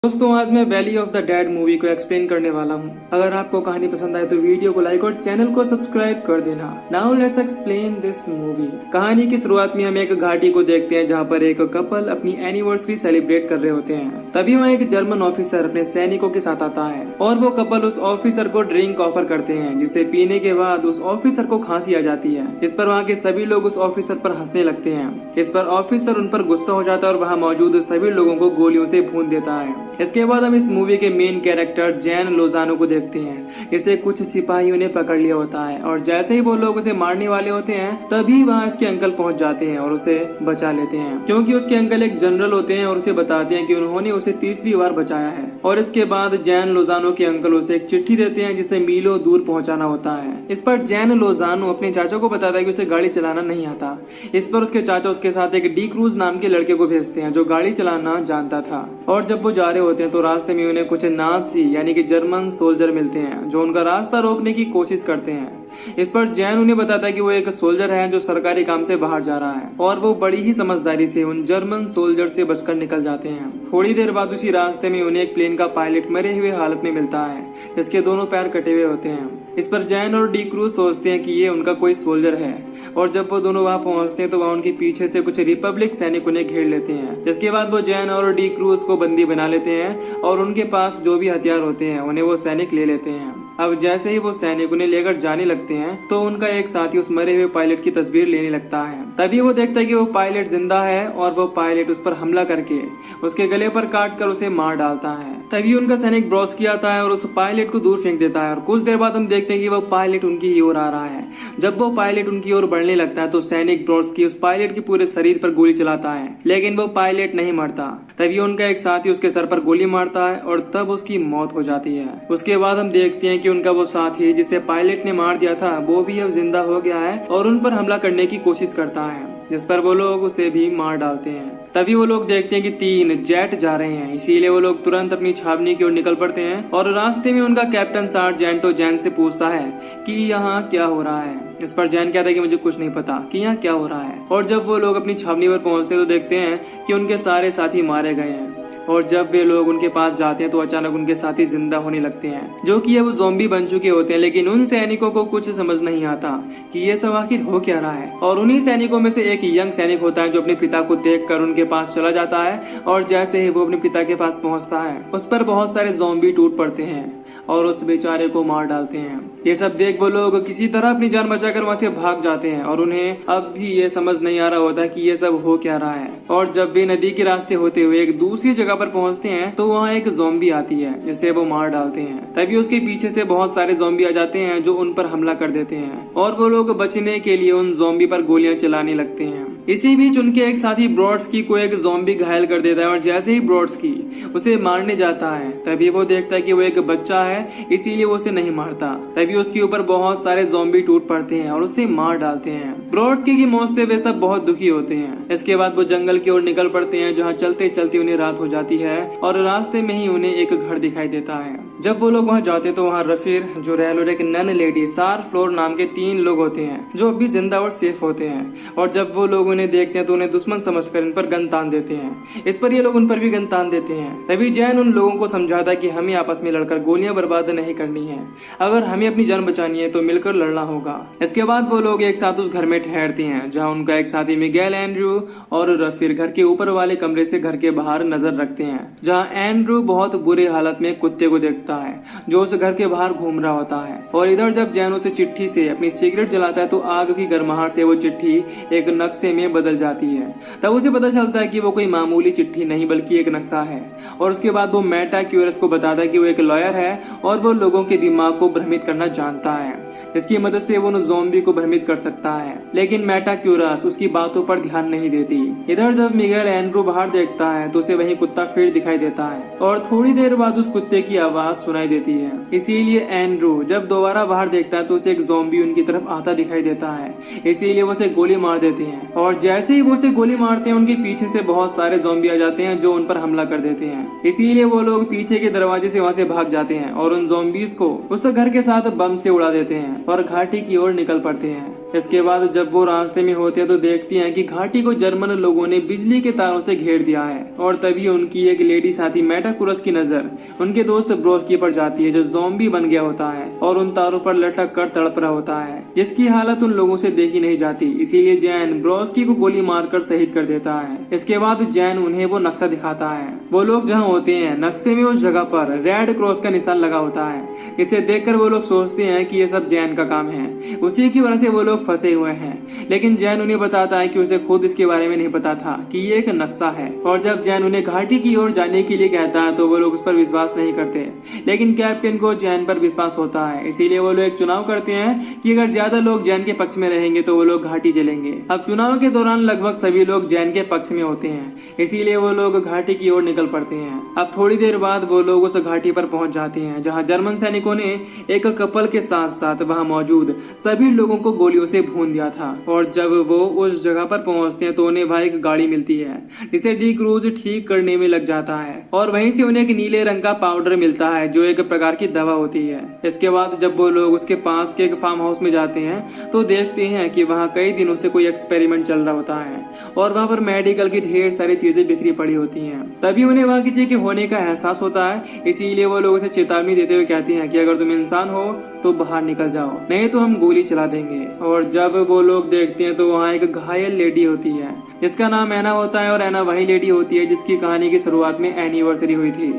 दोस्तों आज मैं valley of the dead movie को एक्सप्लेन करने वाला हूँ। अगर आपको कहानी पसंद आए तो वीडियो को लाइक और चैनल को सब्सक्राइब कर देना। Now let's explain this movie. कहानी की शुरुआत में हम एक घाटी को देखते हैं जहाँ पर एक कपल अपनी एनिवर्सरी सेलिब्रेट कर रहे होते हैं। तभी वहाँ एक जर्मन ऑफिसर अपने सैनिकों के साथ आता है और वो कपल उस ऑफिसर को ड्रिंक ऑफर करते हैं, जिसे पीने के बाद उस ऑफिसर को खांसी आ जाती है। इस पर वहाँ के सभी लोग उस ऑफिसर पर हंसने लगते हैं। इस पर ऑफिसर उन पर गुस्सा हो जाता है और वहाँ मौजूद सभी लोगों को गोलियों से भून देता है। इसके बाद हम इस मूवी के मेन कैरेक्टर जैन लोजानो को देखते हैं। इसे कुछ सिपाहियों ने पकड़ लिया होता है और जैसे ही वो लोग उसे मारने वाले होते हैं तभी वहाँ इसके अंकल पहुंच जाते हैं और उसे बचा लेते हैं, क्योंकि उसके अंकल एक जनरल होते हैं और उसे बताते हैं कि उन्होंने उसे तीसरी बार बचाया है। और इसके बाद जैन लोजानो के अंकल उसे एक चिट्ठी देते हैं जिसे मीलों दूर पहुंचाना होता है। इस पर जैन लोजानो अपने चाचा को बताता है कि उसे गाड़ी चलाना नहीं आता। इस पर उसके चाचा उसके साथ एक डी क्रूज नाम के लड़के को भेजते हैं जो गाड़ी चलाना जानता था। और जब वो जा रहे होते हैं तो रास्ते में उन्हें कुछ नाजी यानी कि जर्मन सोल्जर मिलते हैं जो उनका रास्ता रोकने की कोशिश करते हैं। इस पर जैन उन्हें बताता है कि वो एक सोल्जर है जो सरकारी काम से बाहर जा रहा है और वो बड़ी ही समझदारी से उन जर्मन सोल्जर से बचकर निकल जाते हैं। थोड़ी देर बाद उसी रास्ते में उन्हें एक प्लेन का पायलट मरे हुए हालत में मिलता है जिसके दोनों पैर कटे हुए होते हैं। इस पर जैन और डी क्रूज सोचते हैं कि ये उनका कोई सोल्जर है और जब वो दोनों वहाँ पहुँचते हैं तो वहाँ उनके पीछे से कुछ रिपब्लिक सैनिक उन्हें घेर लेते हैं। जिसके बाद वो जैन और डी क्रूज को बंदी बना लेते हैं और उनके पास जो भी हथियार होते हैं उन्हें वो सैनिक ले लेते हैं। अब जैसे ही वो सैनिक उन्हें लेकर जाने लगते हैं तो उनका एक साथी उस मरे हुए पायलट की तस्वीर लेने लगता है। तभी वो देखता है कि वो पायलट जिंदा है और वो पायलट उस पर हमला करके उसके गले पर काट कर उसे मार डालता है। तभी उनका सैनिक ब्रोस्की आता है और उस पायलट को दूर फेंक देता है और कुछ देर बाद हम देखते हैं कि वो पायलट उनकी ही ओर आ रहा है। जब वो पायलट उनकी ओर बढ़ने लगता है तो सैनिक ब्रोस्की उस पायलट के पूरे शरीर पर गोली चलाता है, लेकिन वो पायलट नहीं मरता। तभी उनका एक साथी उसके सर पर गोली मारता है और तब उसकी मौत हो जाती है। उसके बाद हम देखते हैं कि उनका वो साथी जिसे पायलट ने मार दिया था वो भी अब जिंदा हो गया है और उन पर हमला करने की कोशिश करता है, जिस पर वो लोग उसे भी मार डालते हैं। तभी वो लोग देखते हैं कि 3 जेट जा रहे हैं, इसीलिए वो लोग तुरंत अपनी छावनी की ओर निकल पड़ते हैं और रास्ते में उनका कैप्टन सार्जेंटो जैन से पूछता है कि यहाँ क्या हो रहा है। इस पर जैन कहता है कि मुझे कुछ नहीं पता कि यहाँ क्या हो रहा है। और जब वो लोग अपनी छावनी पर पहुंचते तो देखते हैं कि उनके सारे साथी मारे गए हैं। और जब वे लोग उनके पास जाते हैं तो अचानक उनके साथी जिंदा होने लगते हैं जो कि अब ज़ॉम्बी बन चुके होते हैं। लेकिन उन सैनिकों को कुछ समझ नहीं आता कि ये सब आखिर हो क्या रहा है। और उन्हीं सैनिकों में से एक यंग सैनिक होता है जो अपने पिता को देखकर उनके पास चला जाता है और जैसे ही वो अपने पिता के पास पहुंचता है उस पर बहुत सारे ज़ॉम्बी टूट पड़ते हैं और उस बेचारे को मार डालते हैं। ये सब देख वो लोग किसी तरह अपनी जान बचाकर वहाँ से भाग जाते हैं और उन्हें अब भी ये समझ नहीं आ रहा होता कि ये सब हो क्या रहा है। और जब वे नदी के रास्ते होते हुए एक दूसरी जगह पर पहुंचते हैं तो वहाँ एक ज़ॉम्बी आती है जिसे वो मार डालते हैं। तभी उसके पीछे से बहुत सारे ज़ॉम्बी आ जाते हैं जो उन पर हमला कर देते हैं और वो लोग बचने के लिए उन ज़ॉम्बी पर गोलियां चलाने लगते हैं। इसी बीच उनके एक साथी ब्रॉड्स्की को एक ज़ॉम्बी घायल कर देता है और जैसे ही ब्रॉड्स्की उसे मारने जाता है तभी वो देखता है कि वो एक बच्चा है, इसीलिए वो उसे नहीं मारता। तभी उसके ऊपर बहुत सारे ज़ॉम्बी टूट पड़ते हैं और उसे मार डालते हैं। ब्रॉड्स्की की मौत से वे सब बहुत दुखी होते हैं। इसके बाद वो जंगल की ओर निकल पड़ते हैं जहाँ चलते चलते उन्हें रात हो जाती है और रास्ते में ही उन्हें एक घर दिखाई देता है। जब वो लोग वहाँ जाते तो वहाँ रफीर, जुरैल और एक नन लेडी सार फ्लोर नाम के 3 लोग होते हैं जो अभी जिंदा और सेफ होते हैं। और जब वो लोग उन्हें देखते हैं तो उन्हें दुश्मन समझकर इन पर गन तान देते हैं। इस पर ये लोग उन पर भी गन तान देते हैं। तभी जैन उन लोगों को समझाता है कि हमें आपस में लड़कर गोलियां बर्बाद नहीं करनी है, अगर हमें अपनी जान बचानी है तो मिलकर लड़ना होगा। इसके बाद वो लोग एक साथ उस घर में ठहरते हैं जहाँ उनका एक साथी मिगेल एंड्रू और रफीर घर के ऊपर वाले कमरे से घर के बाहर नजर रखते हैं, जहाँ एंड्रू बहुत बुरी हालत में कुत्ते को देखता है जो उस घर के बाहर घूम रहा होता है। और इधर जब जैन उसे चिट्ठी से अपनी सिगरेट जलाता है तो आग की गर्माहट से वो चिट्ठी एक नक्शे में बदल जाती है। तब उसे पता चलता है कि वो कोई मामूली चिट्ठी नहीं बल्कि एक नक्शा है। और उसके बाद वो मेटा क्यूरस को बताता है कि वो एक लॉयर है और वो लोगों के दिमाग को भ्रमित करना जानता है, इसकी मदद से वो उन ज़ॉम्बी को भ्रमित कर सकता है। लेकिन मेटा क्यूरस उसकी बातों पर ध्यान नहीं देती। इधर जब मिगेल एंड्रू बाहर देखता है तो उसे वही कुत्ता फिर दिखाई देता है और थोड़ी देर बाद उस कुत्ते की आवाज सुनाई देती है। इसीलिए एंड्रू जब दोबारा बाहर देखता है तो उसे एक ज़ॉम्बी उनकी तरफ आता दिखाई देता है, इसीलिए वो उसे गोली मार देते हैं। और जैसे ही वो उसे गोली मारते हैं उनके पीछे से बहुत सारे ज़ॉम्बी आ जाते हैं जो उन पर हमला कर देते हैं। इसीलिए वो लोग पीछे के दरवाजे से वहाँ से भाग जाते हैं और उन ज़ॉम्बीज को उस घर के साथ बम से उड़ा देते हैं और घाटी की ओर निकल पड़ते हैं। इसके बाद जब वो रास्ते में होते हैं तो देखती हैं कि घाटी को जर्मन लोगों ने बिजली के तारों से घेर दिया है और तभी उनकी एक लेडी साथी मेटाकुरस की नजर उनके दोस्त ब्रोस्की पर जाती है जो ज़ॉम्बी बन गया होता है और उन तारों पर लटक कर तड़प रहा होता है, जिसकी हालत उन लोगों से देखी नहीं जाती। इसीलिए जैन ब्रोस्की को गोली मारकर शहीद कर देता है। इसके बाद जैन उन्हें वो नक्शा दिखाता है। वो लोग जहाँ होते हैं नक्शे में उस जगह पर रेड क्रॉस का निशान लगा होता है। इसे देखकर वो लोग सोचते हैं कि ये सब जैन का काम है, उसी की वजह से वो लोग फंसे हुए हैं। लेकिन जैन उन्हें बताता है कि उसे खुद इसके बारे में नहीं पता था कि ये एक नक्शा है। और जब जैन उन्हें घाटी की ओर जाने के लिए कहता है तो वो लोग उस पर विश्वास नहीं करते, लेकिन कैप्टन को जैन पर विश्वास होता है। इसीलिए वो लोग एक चुनाव करते हैं कि अगर ज्यादा लोग जैन के पक्ष में रहेंगे तो वो लोग घाटी चलेंगे। अब चुनाव के दौरान लगभग सभी लोग जैन के पक्ष में होते हैं, इसीलिए वो लोग घाटी की ओर निकल पड़ते हैं। अब थोड़ी देर बाद वो लोग उस घाटी पर पहुंच जाते हैं जहां जर्मन सैनिकों ने एक कपल के साथ साथ वहां मौजूद सभी लोगों को गोलियों से भून दिया था। और जब वो उस जगह पर पहुंचते हैं तो उन्हें वहां एक गाड़ी मिलती है जिसे डी क्रूज ठीक करने में लग जाता है और वहीं से उन्हें एक नीले रंग का पाउडर मिलता है जो एक प्रकार की दवा होती है। इसके बाद जब वो लोग उसके पास के एक फार्म हाउस में जाते हैं तो देखते हैं कि वहाँ कई दिनों से कोई एक्सपेरिमेंट चल रहा होता है और वहाँ पर मेडिकल की ढेर सारी चीजें बिखरी पड़ी होती हैं। तभी उन्हें वहाँ किसी के होने का एहसास होता है, इसीलिए वो लोग उसे चेतावनी देते हुए कहती हैं कि अगर तुम इंसान हो तो बाहर निकल जाओ, नहीं तो हम गोली चला देंगे। और जब वो लोग देखते हैं तो वहाँ एक घायल लेडी होती है जिसका नाम ऐना होता है और ऐना वही लेडी होती है जिसकी कहानी की शुरुआत में एनिवर्सरी हुई थी।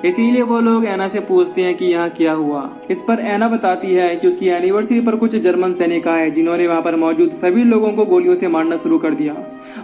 इसीलिए वो लोग ऐना से पूछते हैं कि यहाँ क्या हुआ। इस पर ऐना बताती है कि उसकी एनिवर्सरी पर कुछ जर्मन सैनिक आए जिन्होंने वहाँ पर मौजूद सभी लोगों को गोलियों से मारना शुरू कर दिया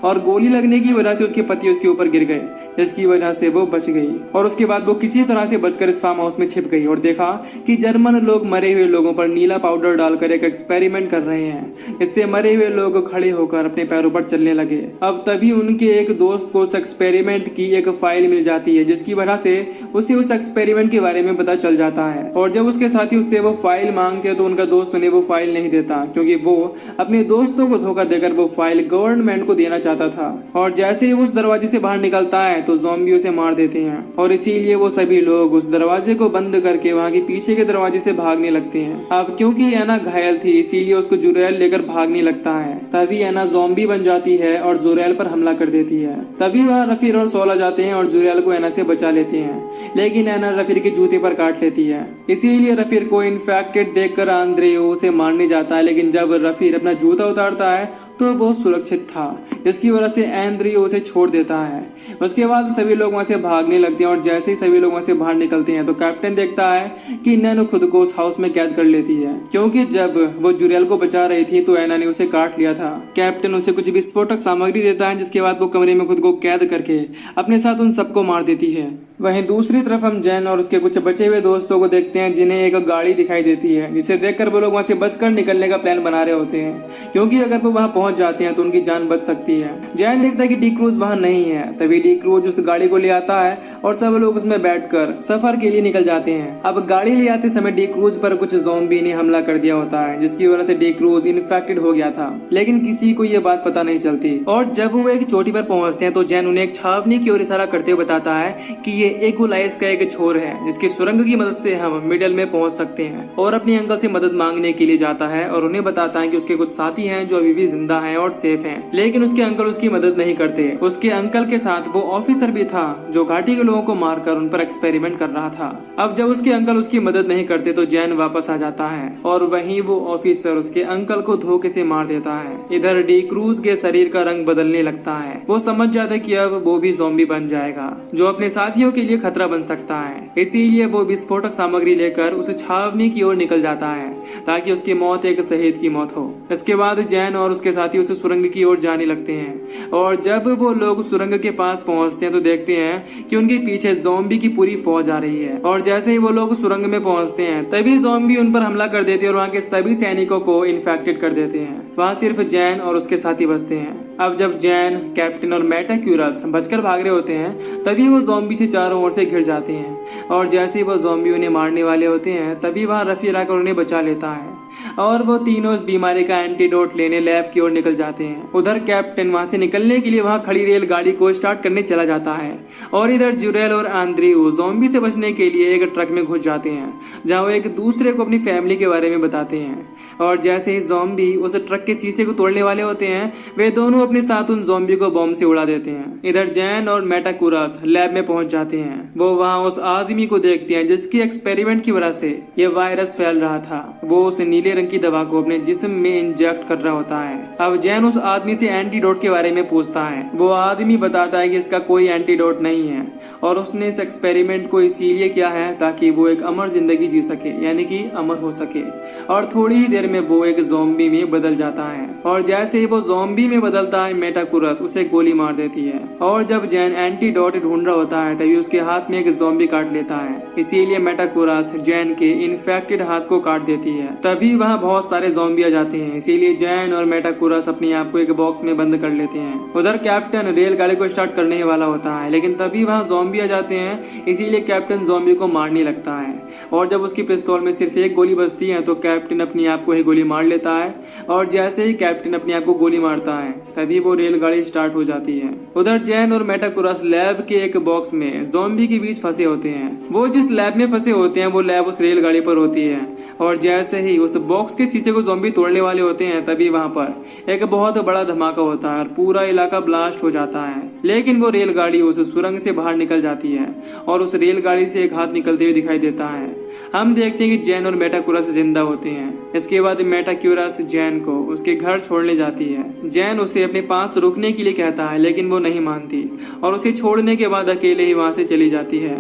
और गोली लगने की वजह से उसके पति उसके ऊपर गिर गए, जिसकी वजह से वो बच गई। और उसके बाद वो किसी तरह से बचकर इस फार्म हाउस में छिप गई और देखा कि जर्मन लोग मरे हुए लोगों पर नीला पाउडर डालकर एक एक्सपेरिमेंट कर रहे हैं। इससे मरे हुए लोग खड़े होकर अपने पैरों पर चलने लगे। अब तभी उनके एक दोस्त को उस एक्सपेरिमेंट की एक फाइल मिल जाती है जिसकी वजह से उसे उस एक्सपेरिमेंट के बारे में पता चल जाता है। और जब उसके साथी उससे वो फाइल मांगते हैं तो उनका दोस्त उन्हें वो फाइल नहीं देता क्योंकि वो अपने दोस्तों को धोखा देकर वो फाइल गवर्नमेंट को देना चाहता था। और जैसे ही वो उस दरवाजे से बाहर निकलता है तो ज़ॉम्बी उसे मार देते हैं और इसीलिए वो सभी लोग उस दरवाजे को बंद करके वहाँ के पीछे के दरवाजे से भागने लगते हैं। अब क्योंकि ऐना घायल थी इसीलिए उसको जुरैल लेकर भागने लगता है। तभी ऐना ज़ॉम्बी बन जाती है और जुरैल पर हमला कर देती है। तभी वहाँ रफीर और सोला जाते हैं और जुरैल को ऐना से बचा लेते हैं, लेकिन ऐना रफीर के जूते पर काट लेती है। इसीलिए रफीर को इन्फेक्टेड देखकर आंद्रेओ उसे मारने जाता है, लेकिन जब रफीर अपना जूता उतारता है तो वो सुरक्षित था, जिसकी वजह से आंद्रेओ उसे छोड़ देता है। उसके बाद सभी लोग वहाँ से भागने लगते हैं और जैसे ही सभी लोग वहाँ से बाहर निकलते हैं तो कैप्टन देखता है कि नैनो खुद को उस हाउस में कैद कर लेती है, क्योंकि जब वो जुरैल को बचा रही थी तो ऐना ने उसे काट लिया था। कैप्टन उसे कुछ विस्फोटक सामग्री देता है जिसके बाद वो कमरे में खुद को कैद करके अपने साथ उन सबको मार देती है। वहीं दूसरी तरफ हम जैन और उसके कुछ बचे हुए दोस्तों को देखते हैं जिन्हें एक गाड़ी दिखाई देती है, जिसे देखकर वो लोग वहाँ से बचकर निकलने का प्लान बना रहे होते हैं, क्योंकि अगर वो वहाँ पहुंच जाते हैं तो उनकी जान बच सकती है। जैन देखता है कि डी क्रूज वहाँ नहीं है। तभी डी क्रूज उस गाड़ी को ले आता है और सब लोग उसमें बैठकर सफर के लिए निकल जाते हैं। अब गाड़ी ले आते समय डी क्रूज पर कुछ ज़ॉम्बी ने हमला कर दिया होता है, जिसकी वजह से डी क्रूज इन्फेक्टेड हो गया था, लेकिन किसी को ये बात पता नहीं चलती। और जब वो एक चोटी पर पहुंचते हैं तो जैन उन्हें एक छावनी की ओर इशारा करते हुए बताता है कि ये एकोलाइस का एक छोर है जिसकी सुरंग की मदद से हम मिडल में पहुंच सकते हैं, और अपनी अंकल से मदद मांगने के लिए जाता है और उन्हें बताता है कि उसके कुछ साथी हैं जो अभी भी जिंदा हैं और सेफ हैं, लेकिन उसके अंकल उसकी मदद नहीं करते। उसके अंकल के साथ वो ऑफिसर भी था जो घाटी के लोगों को मारकर उन पर एक्सपेरिमेंट कर रहा था। अब जब उसके अंकल उसकी मदद नहीं करते तो जैन वापस आ जाता है और वहीं वो ऑफिसर उसके अंकल को धोखे से मार देता है। इधर डी क्रूज के शरीर का रंग बदलने लगता है। वो समझ जाता है कि अब वो भी ज़ॉम्बी बन जाएगा जो अपने साथियों के लिए खतरा बन सकता है। इसीलिए वो विस्फोटक सामग्री लेकर उस छावनी की ओर निकल जाता है ताकि उसकी मौत एक शहीद की मौत हो। इसके बाद जैन और उसके साथी उस सुरंग की ओर जाने लगते हैं और जब वो लोग सुरंग के पास पहुंचते हैं तो देखते हैं कि उनके पीछे ज़ॉम्बी की पूरी फौज आ रही है। और जैसे ही वो लोग सुरंग में पहुंचते हैं तभी ज़ॉम्बी उन पर हमला कर देते हैं और वहाँ के सभी सैनिकों को इन्फेक्टेड कर देते हैं। वहाँ सिर्फ जैन और उसके साथी बचते हैं। अब जब जैन, कैप्टन और मेटाक्यूरस बचकर भाग रहे होते हैं तभी वो ज़ॉम्बी से चारों ओर से घिर जाते हैं और जैसे ही वो ज़ॉम्बी उन्हें मारने वाले होते हैं तभी वहाँ रफ़ी आकर उन्हें बचा लेता है और वो तीनों उस बीमारी का एंटीडोट लेने लैब की ओर निकल जाते हैं। उधर कैप्टन वहां से निकलने के लिए वहां खड़ी रेलगाड़ी को स्टार्ट करने चला जाता है और इधर जुरेल और आंद्रियो ज़ॉम्बी से बचने के लिए एक ट्रक में घुस जाते हैं जहां वो एक दूसरे को अपनी फैमिली के बारे में बताते हैं और जैसे ही ज़ॉम्बी उस ट्रक के शीशे को तोड़ने वाले होते हैं वे दोनों अपने साथ उन ज़ॉम्बी को बॉम्ब से उड़ा देते हैं। इधर जैन और मेटाकुरस लैब में पहुंच जाते हैं। वो वहां उस आदमी को देखते हैं जिसकी एक्सपेरिमेंट की वजह से ये वायरस फैल रहा था। वो उस नीले रंग की दवा को अपने जिस्म में इंजेक्ट कर रहा होता है। अब जैन उस आदमी से एंटीडोट के बारे में पूछता है। वो आदमी बताता है कि इसका कोई एंटीडोट नहीं है और उसने इस एक्सपेरिमेंट को इसीलिए किया है ताकि वो एक अमर जिंदगी जी सके, यानी कि अमर हो सके। और थोड़ी ही देर में वो एक ज़ॉम्बी में बदल जाता है और जैसे ही वो ज़ॉम्बी में बदलता है मेटाकुरस उसे गोली मार देती है और जब जैन एंटीडोट ढूंढ रहा होता है तभी उसके हाथ में एक ज़ॉम्बी काट लेता है। इसीलिए मेटाकुरस जैन के इन्फेक्टेड हाथ को काट देती है। तभी वहाँ बहुत सारे ज़ॉम्बी आ जाते हैं। इसीलिए जैन और मेटाकुरस अपने आप को एक बॉक्स में बंद कर लेते हैं। उधर कैप्टन रेलगाड़ी को स्टार्ट करने ही वाला होता है लेकिन तभी वहाँ ज़ॉम्बी आ जाते हैं। इसीलिए कैप्टन ज़ॉम्बी को मारने लगता है और जब उसकी पिस्तौल में सिर्फ एक गोली बचती है तो कैप्टन अपने आप को ही गोली मार लेता है और जैसे ही कैप्टन अपने आप को गोली मारता है तभी वो रेलगाड़ी स्टार्ट हो जाती है। उधर जैन और मेटाकुरस लैब के एक बॉक्स में ज़ॉम्बी के बीच फंसे होते हैं। वो जिस लैब में फंसे होते हैं वो लैब उस रेलगाड़ी पर होती है और जैसे ही उस बॉक्स के शीशे को ज़ॉम्बी तोड़ने वाले होते हैं तभी वहां पर एक बहुत बड़ा धमाका होता है और पूरा इलाका ब्लास्ट हो जाता है। लेकिन वो रेलगाड़ी उस सुरंग से बाहर निकल जाती है और उस रेलगाड़ी से एक हाथ निकलते हुए दिखाई देता है। हम देखते हैं कि जैन और मेटाकुरस जिंदा होते हैं। इसके बाद मेटाक्यूरस जैन को उसके घर छोड़ने जाती है। जैन उसे अपने पास रुकने के लिए कहता है लेकिन वो नहीं मानती और उसे छोड़ने के बाद अकेले ही वहां से चली जाती है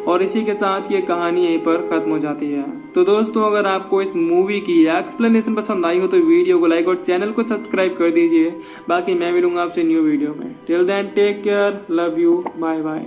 और इसी के साथ ये कहानी यहीं पर खत्म हो जाती है। तो दोस्तों अगर आपको इस मूवी की एक्सप्लेनेशन पसंद आई हो तो वीडियो को लाइक और चैनल को सब्सक्राइब कर दीजिए। बाकी मैं मिलूंगा आपसे न्यू वीडियो में। Till then take care, love you, bye bye.